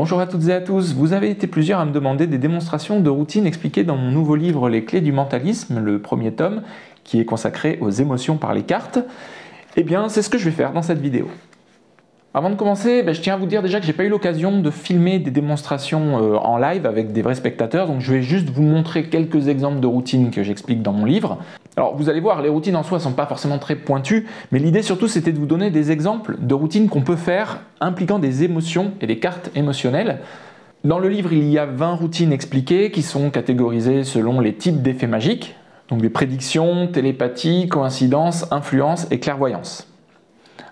Bonjour à toutes et à tous, vous avez été plusieurs à me demander des démonstrations de routines expliquées dans mon nouveau livre Les clés du mentalisme, le premier tome, qui est consacré aux émotions par les cartes. Eh bien, c'est ce que je vais faire dans cette vidéo. Avant de commencer, je tiens à vous dire déjà que j'ai pas eu l'occasion de filmer des démonstrations en live avec des vrais spectateurs, donc je vais juste vous montrer quelques exemples de routines que j'explique dans mon livre. Alors vous allez voir, les routines en soi sont pas forcément très pointues, mais l'idée surtout c'était de vous donner des exemples de routines qu'on peut faire impliquant des émotions et des cartes émotionnelles. Dans le livre, il y a 20 routines expliquées qui sont catégorisées selon les types d'effets magiques, donc les prédictions, télépathie, coïncidence, influence et clairvoyance.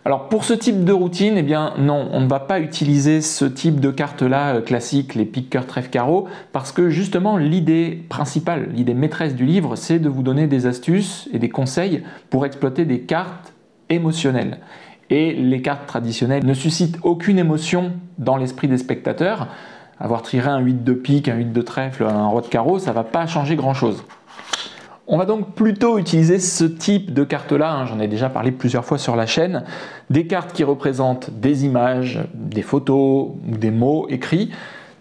Alors pour ce type de routine, eh bien non, on ne va pas utiliser ce type de cartes-là classiques, les pique, cœur, trèfle, carreau, parce que justement l'idée principale, l'idée maîtresse du livre, c'est de vous donner des astuces et des conseils pour exploiter des cartes émotionnelles. Et les cartes traditionnelles ne suscitent aucune émotion dans l'esprit des spectateurs. Avoir tiré un 8 de pique, un 8 de trèfle, un roi de carreau, ça ne va pas changer grand-chose. On va donc plutôt utiliser ce type de cartes-là, j'en ai déjà parlé plusieurs fois sur la chaîne, des cartes qui représentent des images, des photos ou des mots écrits,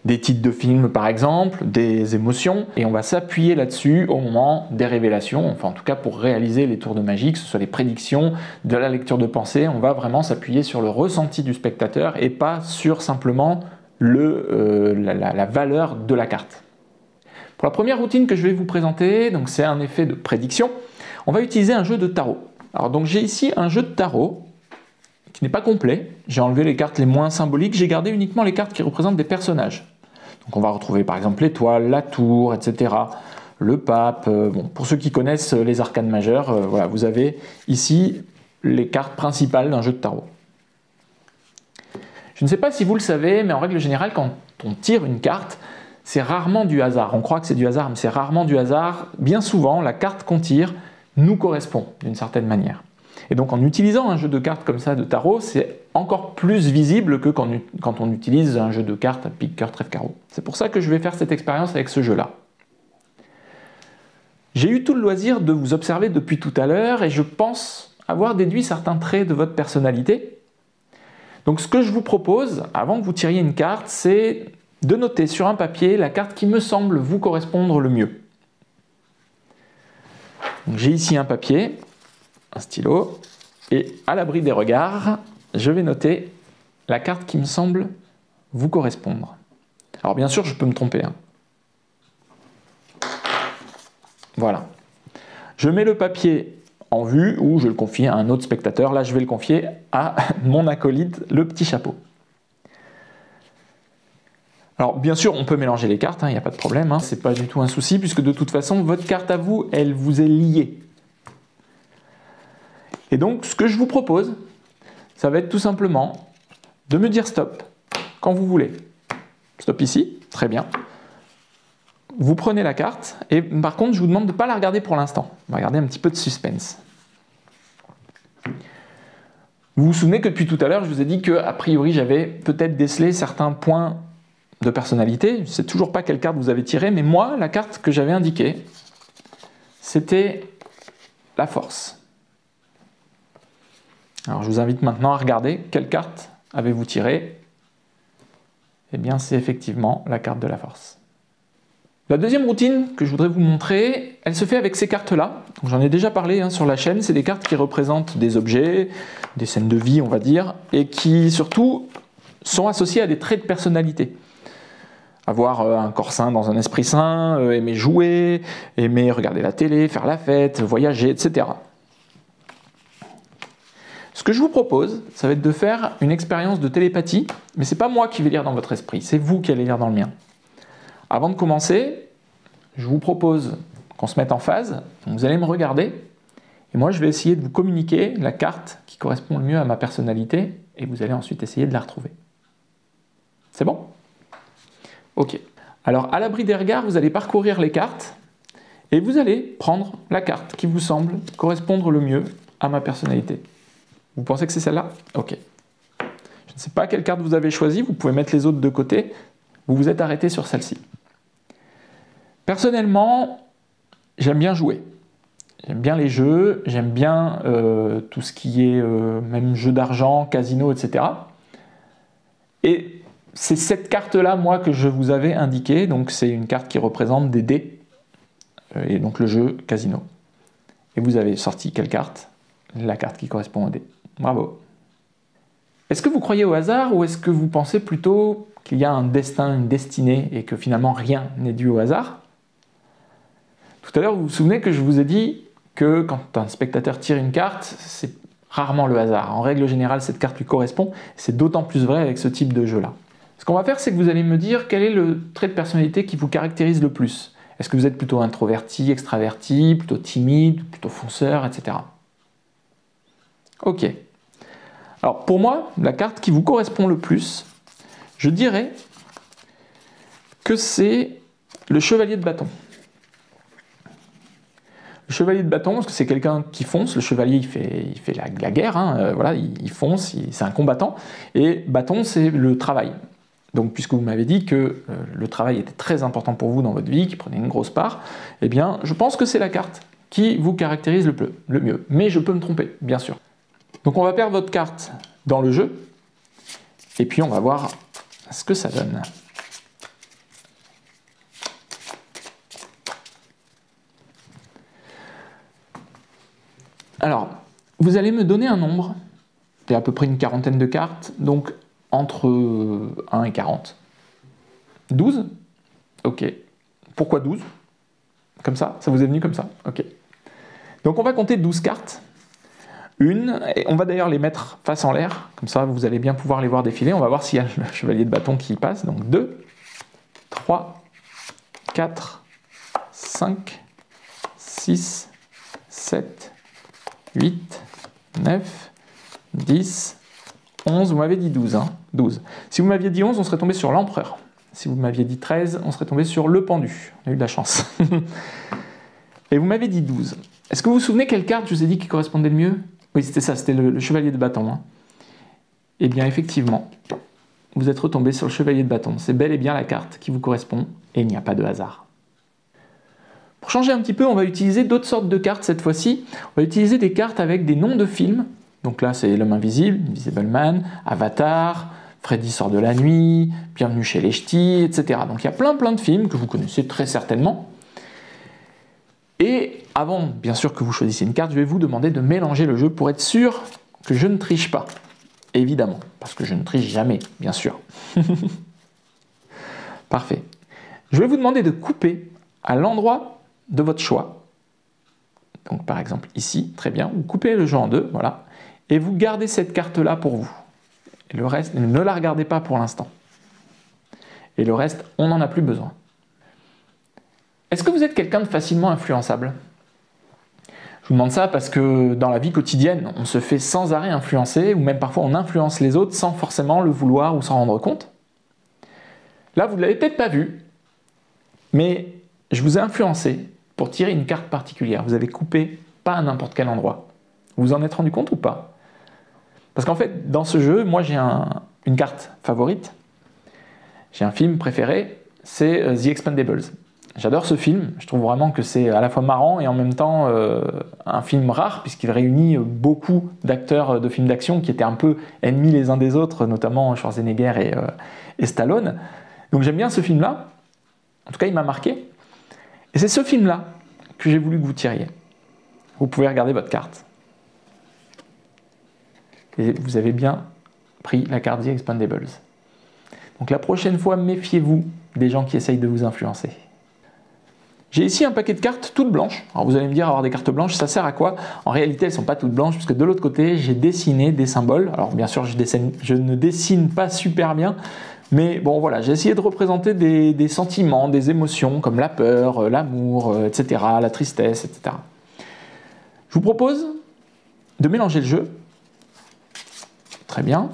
des titres de films par exemple, des émotions, et on va s'appuyer là-dessus au moment des révélations, enfin en tout cas pour réaliser les tours de magie, que ce soit les prédictions, de la lecture de pensée, on va vraiment s'appuyer sur le ressenti du spectateur et pas sur simplement la valeur de la carte. Pour la première routine que je vais vous présenter, donc c'est un effet de prédiction, on va utiliser un jeu de tarot. Alors donc j'ai ici un jeu de tarot qui n'est pas complet, j'ai enlevé les cartes les moins symboliques, j'ai gardé uniquement les cartes qui représentent des personnages. Donc on va retrouver par exemple l'étoile, la tour, etc. Le pape, pour ceux qui connaissent les arcanes majeures, voilà, vous avez ici les cartes principales d'un jeu de tarot. Je ne sais pas si vous le savez, mais en règle générale, quand on tire une carte, c'est rarement du hasard. On croit que c'est du hasard, mais c'est rarement du hasard. Bien souvent, la carte qu'on tire nous correspond d'une certaine manière. Et donc en utilisant un jeu de cartes comme ça de tarot, c'est encore plus visible que quand on utilise un jeu de cartes à pique, cœur, trèfle, carreau. C'est pour ça que je vais faire cette expérience avec ce jeu-là. J'ai eu tout le loisir de vous observer depuis tout à l'heure et je pense avoir déduit certains traits de votre personnalité. Donc ce que je vous propose, avant que vous tiriez une carte, c'est de noter sur un papier la carte qui me semble vous correspondre le mieux. J'ai ici un papier, un stylo, et à l'abri des regards, je vais noter la carte qui me semble vous correspondre. Alors bien sûr, je peux me tromper. Voilà. Je mets le papier en vue ou je le confie à un autre spectateur. Là, je vais le confier à mon acolyte, le petit chapeau. Alors bien sûr, on peut mélanger les cartes, il n'y a pas de problème, c'est pas du tout un souci, puisque de toute façon, votre carte à vous, elle vous est liée. Et donc, ce que je vous propose, ça va être tout simplement de me dire stop, quand vous voulez. Stop ici, très bien. Vous prenez la carte, et par contre, je vous demande de ne pas la regarder pour l'instant. On va garder un petit peu de suspense. Vous vous souvenez que depuis tout à l'heure, je vous ai dit que, a priori, j'avais peut-être décelé certains points de personnalité. Je ne sais toujours pas quelle carte vous avez tirée, mais moi, la carte que j'avais indiquée, c'était la force. Alors je vous invite maintenant à regarder quelle carte avez-vous tirée. Eh bien, c'est effectivement la carte de la force. La deuxième routine que je voudrais vous montrer, elle se fait avec ces cartes-là. J'en ai déjà parlé sur la chaîne. C'est des cartes qui représentent des objets, des scènes de vie, on va dire, et qui surtout sont associées à des traits de personnalité. Avoir un corps sain dans un esprit sain, aimer jouer, aimer regarder la télé, faire la fête, voyager, etc. Ce que je vous propose, ça va être de faire une expérience de télépathie, mais ce n'est pas moi qui vais lire dans votre esprit, c'est vous qui allez lire dans le mien. Avant de commencer, je vous propose qu'on se mette en phase, vous allez me regarder, et moi je vais essayer de vous communiquer la carte qui correspond le mieux à ma personnalité, et vous allez ensuite essayer de la retrouver. C'est bon ? Ok. Alors, à l'abri des regards, vous allez parcourir les cartes et vous allez prendre la carte qui vous semble correspondre le mieux à ma personnalité. Vous pensez que c'est celle-là? Ok. Je ne sais pas quelle carte vous avez choisie, vous pouvez mettre les autres de côté. Vous vous êtes arrêté sur celle-ci. Personnellement, j'aime bien jouer. J'aime bien les jeux, j'aime bien tout ce qui est même jeu d'argent, casino, etc. Et c'est cette carte-là, moi, que je vous avais indiquée. Donc c'est une carte qui représente des dés, et donc le jeu casino. Et vous avez sorti quelle carte? La carte qui correspond au dé. Bravo. Est-ce que vous croyez au hasard ou est-ce que vous pensez plutôt qu'il y a un destin, une destinée et que finalement rien n'est dû au hasard? Tout à l'heure, vous vous souvenez que je vous ai dit que quand un spectateur tire une carte, c'est rarement le hasard. En règle générale, cette carte lui correspond. C'est d'autant plus vrai avec ce type de jeu-là. Ce qu'on va faire, c'est que vous allez me dire quel est le trait de personnalité qui vous caractérise le plus. Est-ce que vous êtes plutôt introverti, extraverti, plutôt timide, plutôt fonceur, etc. Ok. Alors pour moi, la carte qui vous correspond le plus, je dirais que c'est le chevalier de bâton. Le chevalier de bâton, parce que c'est quelqu'un qui fonce, le chevalier il fait la guerre, hein, voilà, il fonce, c'est un combattant, et bâton c'est le travail. Donc puisque vous m'avez dit que le travail était très important pour vous dans votre vie, qui prenait une grosse part, eh bien je pense que c'est la carte qui vous caractérise le mieux. Mais je peux me tromper, bien sûr. Donc on va perdre votre carte dans le jeu, et puis on va voir ce que ça donne. Alors, vous allez me donner un nombre, il y a à peu près une quarantaine de cartes, donc entre 1 et 40. 12? Ok. Pourquoi 12? Comme ça vous est venu comme ça? Ok. Donc on va compter 12 cartes. Et on va d'ailleurs les mettre face en l'air, comme ça vous allez bien pouvoir les voir défiler. On va voir s'il y a le chevalier de bâton qui passe. Donc 2, 3, 4, 5, 6, 7, 8, 9, 10, 11, vous m'avez dit 12, hein, 12. Si vous m'aviez dit 11, on serait tombé sur l'empereur. Si vous m'aviez dit 13, on serait tombé sur le pendu. On a eu de la chance. Et vous m'avez dit 12. Est-ce que vous vous souvenez quelle carte je vous ai dit qui correspondait le mieux? Oui, c'était ça, c'était le chevalier de bâton. Hein. Eh bien, effectivement, vous êtes retombé sur le chevalier de bâton. C'est bel et bien la carte qui vous correspond, et il n'y a pas de hasard. Pour changer un petit peu, on va utiliser d'autres sortes de cartes cette fois-ci. On va utiliser des cartes avec des noms de films. Donc là, c'est L'Homme Invisible, Invisible Man, Avatar, Freddy sort de la nuit, Bienvenue chez les Ch'tis, etc. Donc il y a plein de films que vous connaissez très certainement. Et avant, bien sûr, que vous choisissiez une carte, je vais vous demander de mélanger le jeu pour être sûr que je ne triche pas. Évidemment, parce que je ne triche jamais, bien sûr. Parfait. Je vais vous demander de couper à l'endroit de votre choix. Donc par exemple ici, très bien, vous coupez le jeu en deux, voilà, et vous gardez cette carte-là pour vous. Et le reste, ne la regardez pas pour l'instant. Et le reste, on n'en a plus besoin. Est-ce que vous êtes quelqu'un de facilement influençable? Je vous demande ça parce que dans la vie quotidienne, on se fait sans arrêt influencer, ou même parfois on influence les autres sans forcément le vouloir ou s'en rendre compte. Là, vous ne l'avez peut-être pas vu, mais je vous ai influencé pour tirer une carte particulière. Vous avez coupé pas à n'importe quel endroit. Vous vous en êtes rendu compte ou pas? Parce qu'en fait, dans ce jeu, moi j'ai une carte favorite. J'ai un film préféré, c'est The Expendables. J'adore ce film, je trouve vraiment que c'est à la fois marrant et en même temps un film rare puisqu'il réunit beaucoup d'acteurs de films d'action qui étaient un peu ennemis les uns des autres, notamment Schwarzenegger et Stallone. Donc j'aime bien ce film-là, en tout cas il m'a marqué. Et c'est ce film-là que j'ai voulu que vous tiriez. Vous pouvez regarder votre carte. Et vous avez bien pris la carte The Expendables. Donc la prochaine fois, méfiez-vous des gens qui essayent de vous influencer. J'ai ici un paquet de cartes toutes blanches. Alors vous allez me dire, avoir des cartes blanches, ça sert à quoi? En réalité, elles ne sont pas toutes blanches, puisque de l'autre côté, j'ai dessiné des symboles. Alors bien sûr, je ne dessine pas super bien, mais bon voilà, j'ai essayé de représenter des sentiments, des émotions, comme la peur, l'amour, etc., la tristesse, etc. Je vous propose de mélanger le jeu. Très bien.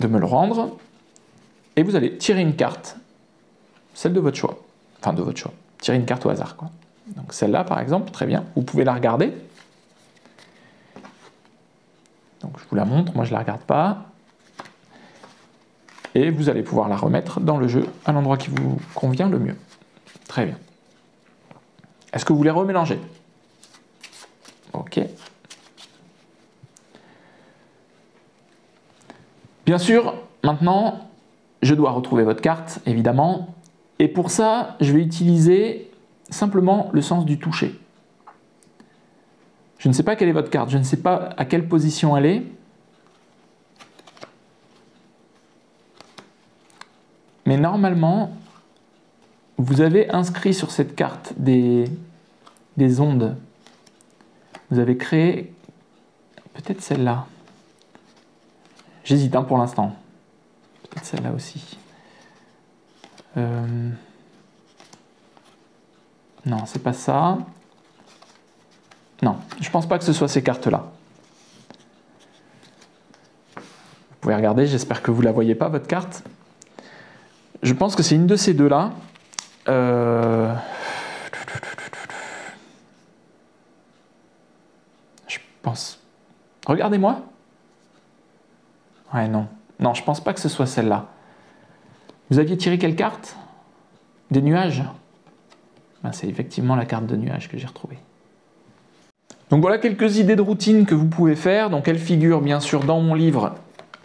De me le rendre. Et vous allez tirer une carte, celle de votre choix. Enfin, de votre choix. Tirez une carte au hasard, quoi. Donc celle-là, par exemple, très bien. Vous pouvez la regarder. Donc je vous la montre, moi je ne la regarde pas. Et vous allez pouvoir la remettre dans le jeu à l'endroit qui vous convient le mieux. Très bien. Est-ce que vous voulez remélanger? Ok. Bien sûr, maintenant, je dois retrouver votre carte, évidemment. Et pour ça, je vais utiliser simplement le sens du toucher. Je ne sais pas quelle est votre carte, je ne sais pas à quelle position elle est. Mais normalement, vous avez inscrit sur cette carte des ondes. Vous avez créé peut-être celle-là. J'hésite pour l'instant. Peut-être celle-là aussi. Non, c'est pas ça. Non, je pense pas que ce soit ces cartes-là. Vous pouvez regarder, j'espère que vous la voyez pas, votre carte. Je pense que c'est une de ces deux-là. Je pense... Regardez-moi. Ouais, non. Non, je pense pas que ce soit celle-là. Vous aviez tiré quelle carte? Des nuages? Ben, c'est effectivement la carte de nuages que j'ai retrouvée. Donc voilà quelques idées de routine que vous pouvez faire. Donc elles figurent bien sûr dans mon livre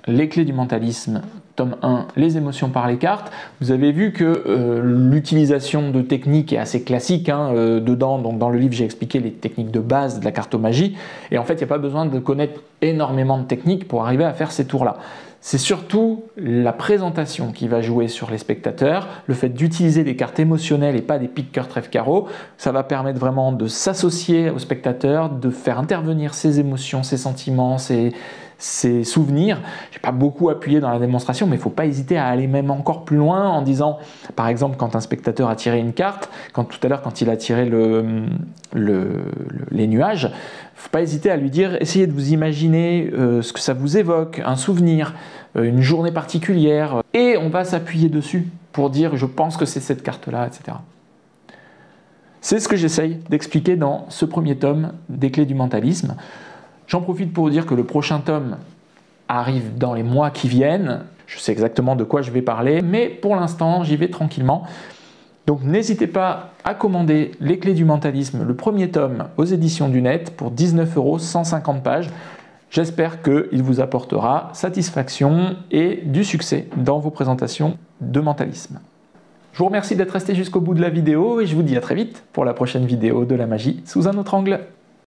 Les clés du mentalisme, tome 1, les émotions par les cartes. Vous avez vu que l'utilisation de techniques est assez classique dedans. Donc dans le livre, j'ai expliqué les techniques de base de la cartomagie. Et en fait, il n'y a pas besoin de connaître énormément de techniques pour arriver à faire ces tours-là. C'est surtout la présentation qui va jouer sur les spectateurs, le fait d'utiliser des cartes émotionnelles et pas des pique cœur trèfle carreau. Ça va permettre vraiment de s'associer au spectateur, de faire intervenir ses émotions, ses sentiments, ses souvenirs. Je n'ai pas beaucoup appuyé dans la démonstration, mais il ne faut pas hésiter à aller même encore plus loin en disant, par exemple, quand un spectateur a tiré une carte, tout à l'heure quand il a tiré les nuages, il ne faut pas hésiter à lui dire, essayez de vous imaginer ce que ça vous évoque, un souvenir, une journée particulière, et on va s'appuyer dessus pour dire, je pense que c'est cette carte-là, etc. C'est ce que j'essaye d'expliquer dans ce premier tome des clés du mentalisme. J'en profite pour vous dire que le prochain tome arrive dans les mois qui viennent. Je sais exactement de quoi je vais parler, mais pour l'instant, j'y vais tranquillement. Donc n'hésitez pas à commander les clés du mentalisme, le premier tome aux éditions du Net pour 19 €, 150 pages. J'espère qu'il vous apportera satisfaction et du succès dans vos présentations de mentalisme. Je vous remercie d'être resté jusqu'au bout de la vidéo et je vous dis à très vite pour la prochaine vidéo de la magie sous un autre angle.